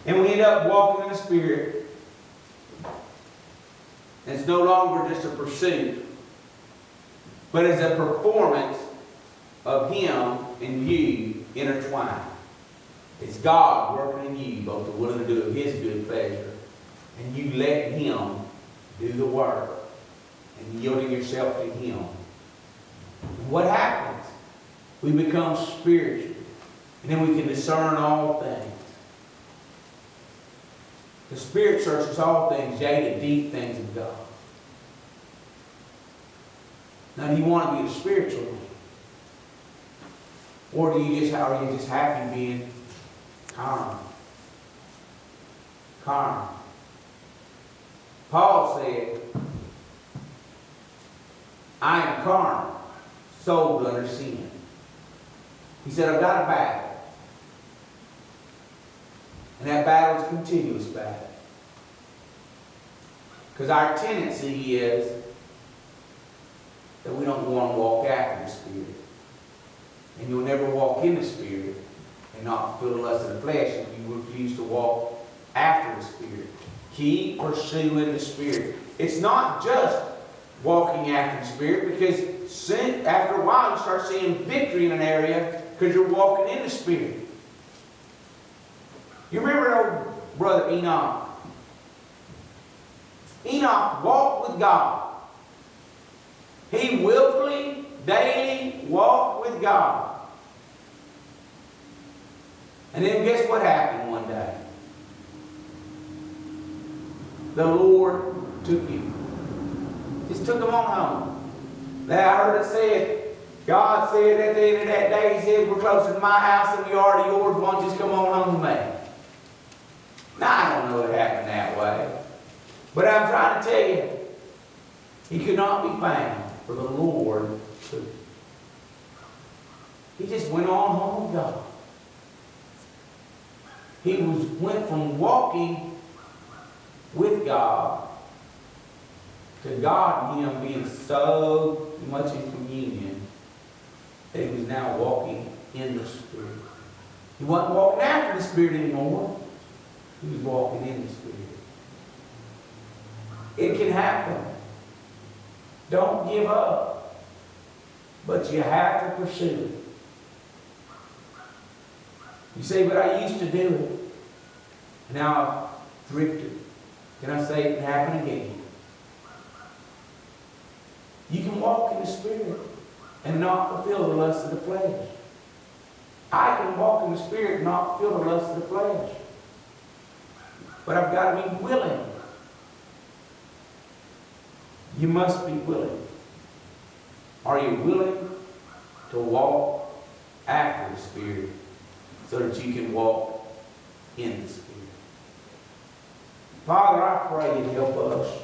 And we end up walking in the Spirit. And it's no longer just a pursuit, but it's a performance of Him and you intertwined. It's God working in you, both the will and the do of His good pleasure, and you letting Him do the work and yielding yourself to Him. And what happens? We become spiritual, and then we can discern all things. The Spirit searches all things, yea, the deep things of God. Now, do you want to be a spiritual man? Or are you just happy being carnal? Carnal. Paul said, I am carnal, sold under sin. He said, I've got a battle. And that battle is a continuous battle. Because our tendency is that we don't want to walk after the Spirit. And you'll never walk in the Spirit and not fulfill the lust of the flesh if you refuse to walk after the Spirit. Keep pursuing the Spirit. It's not just walking after the Spirit, because after a while you start seeing victory in an area because you're walking in the Spirit. You remember old brother Enoch? Enoch walked with God. He willfully, daily walked with God. And then guess what happened one day? The Lord took him. Just took him on home. Now I heard it said, God said at the end of that day, He said, we're closer to my house than we are to yours. Why don't you just come on home with me? Now, I don't know it happened that way. But I'm trying to tell you, he could not be found, for the Lord took him. He just went on home with God. He went from walking with God to God and Him being so much in communion that He was now walking in the Spirit. He wasn't walking after the Spirit anymore. He was walking in the Spirit. It can happen. Don't give up. But you have to pursue it. You say, but I used to do it. Now I've drifted. Can I say it can happen again? You can walk in the Spirit and not fulfill the lust of the flesh. I can walk in the Spirit and not fulfill the lust of the flesh. But I've got to be willing. You must be willing. Are you willing to walk after the Spirit so that you can walk in the Spirit? Father, I pray you'd help us.